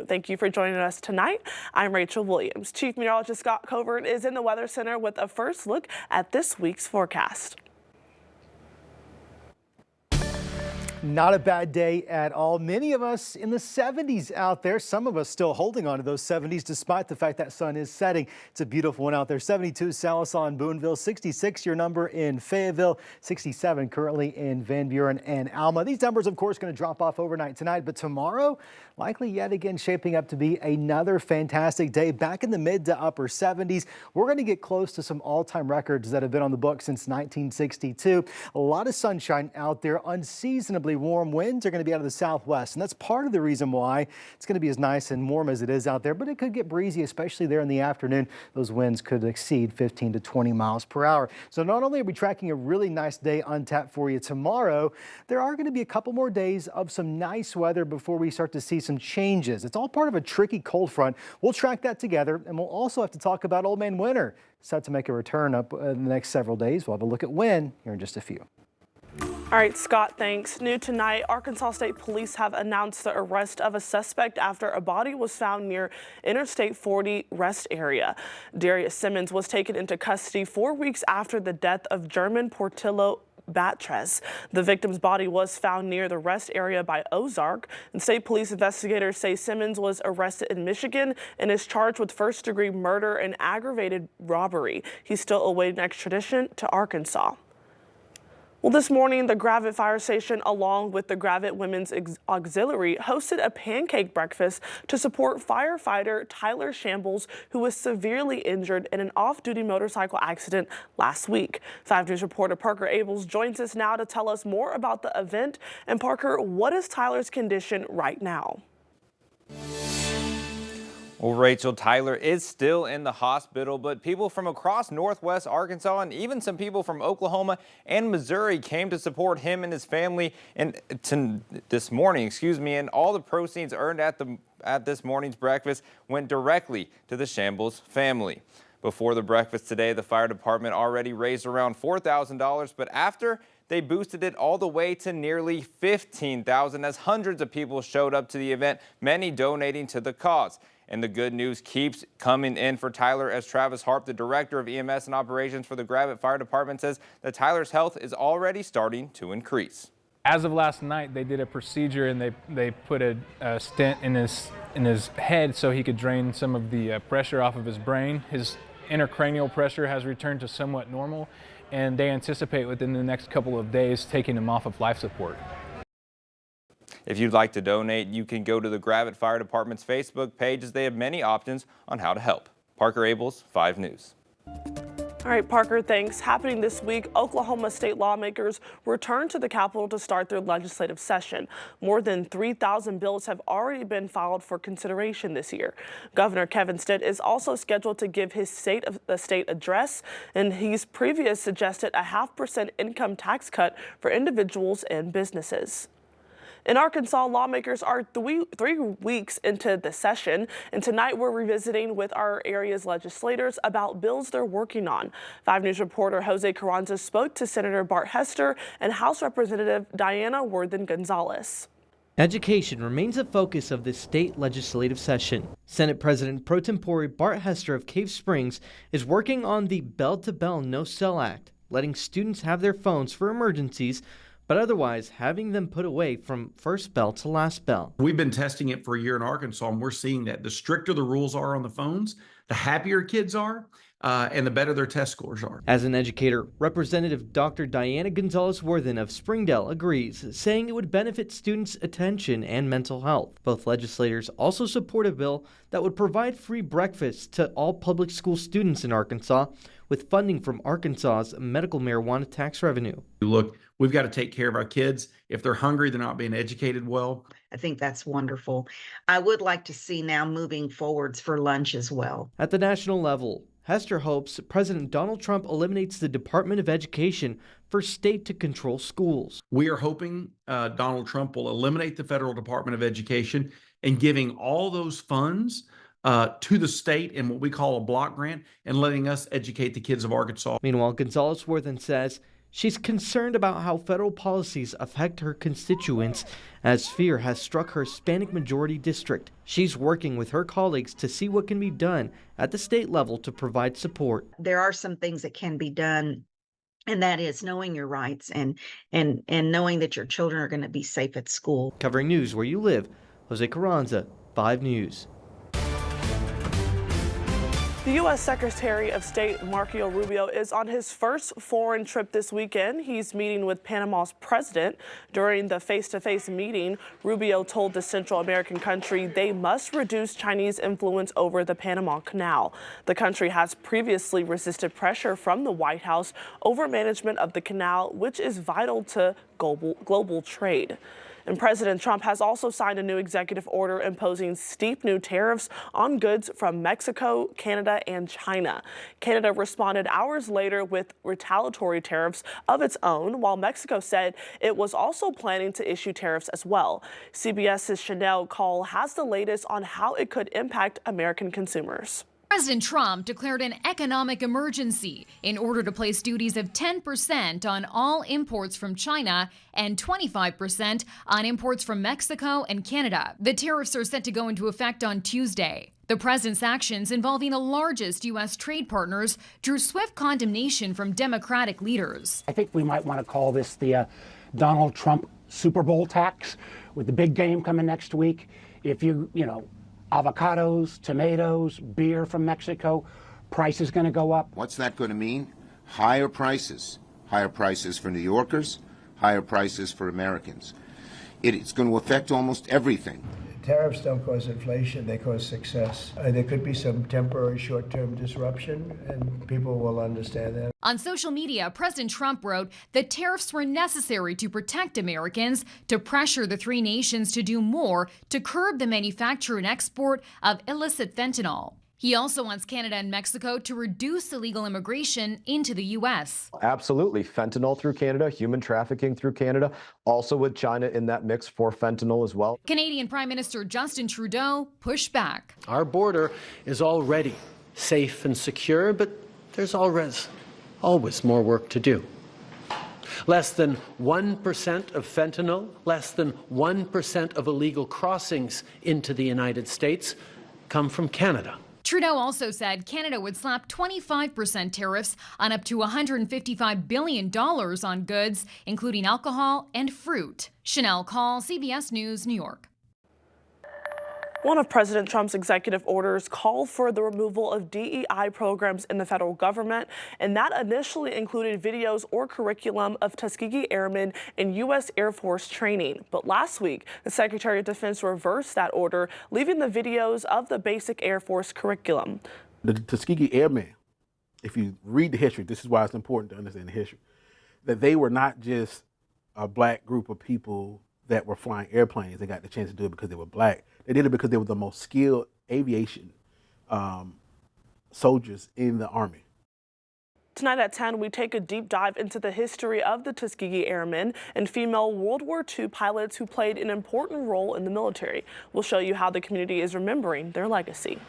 Thank you for joining us tonight. I'm Rachel Williams. Chief Meteorologist Scott Covert is in the Weather Center with a first look at this week's forecast. Not a bad day at all. Many of us in the 70s out there, some of us still holding on to those 70s despite the fact that sun is setting. It's a beautiful one out there. 72 Sallisaw and Boonville, 66 your number in Fayetteville, 67 currently in Van Buren and Alma. These numbers, of course, going to drop off overnight tonight, but tomorrow likely yet again shaping up to be another fantastic day. Back in the mid to upper 70s. We're going to get close to some all-time records that have been on the books since 1962. A lot of sunshine out there. Unseasonably warm winds are going to be out of the southwest, and that's part of the reason why it's going to be as nice and warm as it is out there, but it could get breezy, especially there in the afternoon. Those winds could exceed 15 to 20 miles per hour. So not only are we tracking a really nice day on tap for you tomorrow, there are going to be a couple more days of some nice weather before we start to see some changes. It's all part of a tricky cold front. We'll track that together, and we'll also have to talk about Old Man Winter, set to make a return up in the next several days. We'll have a look at when here in just a few. All right, Scott, thanks. New tonight, Arkansas State Police have announced the arrest of a suspect after a body was found near Interstate 40 rest area. Darius Simmons was taken into custody 4 weeks after the death of German Portillo Batres. The victim's body was found near the rest area by Ozark, and state police investigators say Simmons was arrested in Michigan and is charged with first-degree murder and aggravated robbery. He's still awaiting extradition to Arkansas. Well, this morning, the Gravette Fire Station, along with the Gravette Women's Auxiliary, hosted a pancake breakfast to support firefighter Tyler Shambles, who was severely injured in an off-duty motorcycle accident last week. 5 News reporter Parker Abels joins us now to tell us more about the event. And Parker, what is Tyler's condition right now? Well, Rachel, Tyler is still in the hospital, but people from across Northwest Arkansas and even some people from Oklahoma and Missouri came to support him and his family this morning, and all the proceeds earned at this morning's breakfast went directly to the Shambles family. Before the breakfast today, the fire department already raised around $4,000, but after they boosted it all the way to nearly $15,000 as hundreds of people showed up to the event, many donating to the cause. And the good news keeps coming in for Tyler as Travis Harp, the director of EMS and operations for the Gravette Fire Department, says that Tyler's health is already starting to increase. As of last night, they did a procedure and they put a stent in his head so he could drain some of the pressure off of his brain. His intracranial pressure has returned to somewhat normal, and they anticipate within the next couple of days taking him off of life support. If you'd like to donate, you can go to the Gravette Fire Department's Facebook page as they have many options on how to help. Parker Abels, 5 News. All right, Parker, thanks. Happening this week, Oklahoma state lawmakers return to the Capitol to start their legislative session. More than 3,000 bills have already been filed for consideration this year. Governor Kevin Stitt is also scheduled to give his state address, and he's previously suggested a 0.5% income tax cut for individuals and businesses. In Arkansas, lawmakers are 3 weeks into the session, and tonight we're revisiting with our area's legislators about bills they're working on. 5 News reporter Jose Carranza spoke to Senator Bart Hester and House Representative Diana Worthen Gonzalez. Education remains a focus of this state legislative session. Senate President Pro Tempore Bart Hester of Cave Springs is working on the Bell-to-Bell No Cell Act, letting students have their phones for emergencies, but otherwise having them put away from first bell to last bell. We've been testing it for a year in Arkansas, and we're seeing that the stricter the rules are on the phones, the happier kids are, and the better their test scores are. As an educator, Representative Dr. Diana Gonzalez-Worthen of Springdale agrees, saying it would benefit students' attention and mental health. Both legislators also support a bill that would provide free breakfast to all public school students in Arkansas, with funding from Arkansas's medical marijuana tax revenue. Look, we've got to take care of our kids. If they're hungry, they're not being educated well. I think that's wonderful. I would like to see now moving forwards for lunch as well. At the national level, Hester hopes President Donald Trump eliminates the Department of Education for state to control schools. We are hoping Donald Trump will eliminate the federal Department of Education and giving all those funds to the state in what we call a block grant and letting us educate the kids of Arkansas. Meanwhile, Gonzalez-Worthen says She's concerned about how federal policies affect her constituents as fear has struck her Hispanic majority district. She's working with her colleagues to see what can be done at the state level to provide support. There are some things that can be done, and that is knowing your rights and knowing that your children are going to be safe at school. Covering news where you live, Jose Carranza, 5 News. The U.S. Secretary of State Marco Rubio is on his first foreign trip this weekend. He's meeting with Panama's president. During the face-to-face meeting, Rubio told the Central American country they must reduce Chinese influence over the Panama Canal. The country has previously resisted pressure from the White House over management of the canal, which is vital to global trade. And President Trump has also signed a new executive order imposing steep new tariffs on goods from Mexico, Canada, and China. Canada responded hours later with retaliatory tariffs of its own, while Mexico said it was also planning to issue tariffs as well. CBS's Chanel Call has the latest on how it could impact American consumers. President Trump declared an economic emergency in order to place duties of 10% on all imports from China and 25% on imports from Mexico and Canada. The tariffs are set to go into effect on Tuesday. The president's actions involving the largest U.S. trade partners drew swift condemnation from Democratic leaders. I think we might want to call this the Donald Trump Super Bowl tax, with the big game coming next week. If you know, avocados, tomatoes, beer from Mexico, price is going to go up. What's that going to mean? Higher prices for New Yorkers, higher prices for Americans. It's going to affect almost everything. Tariffs don't cause inflation, they cause success. There could be some temporary short-term disruption, and people will understand that. On social media, President Trump wrote that tariffs were necessary to protect Americans, to pressure the three nations to do more to curb the manufacture and export of illicit fentanyl. He also wants Canada and Mexico to reduce illegal immigration into the U.S. Absolutely. Fentanyl through Canada, human trafficking through Canada, also with China in that mix for fentanyl as well. Canadian Prime Minister Justin Trudeau pushed back. Our border is already safe and secure, but there's always more work to do. Less than 1% of fentanyl, less than 1% of illegal crossings into the United States come from Canada. Trudeau also said Canada would slap 25% tariffs on up to $155 billion on goods, including alcohol and fruit. Chanel Call, CBS News, New York. One of President Trump's executive orders called for the removal of DEI programs in the federal government, and that initially included videos or curriculum of Tuskegee Airmen in U.S. Air Force training. But last week, the Secretary of Defense reversed that order, leaving the videos of the basic Air Force curriculum. The Tuskegee Airmen, if you read the history, this is why it's important to understand the history, that they were not just a black group of people that were flying airplanes. They got the chance to do it because they were black. They did it because they were the most skilled aviation soldiers in the Army. Tonight at 10, we take a deep dive into the history of the Tuskegee Airmen and female World War II pilots who played an important role in the military. We'll show you how the community is remembering their legacy.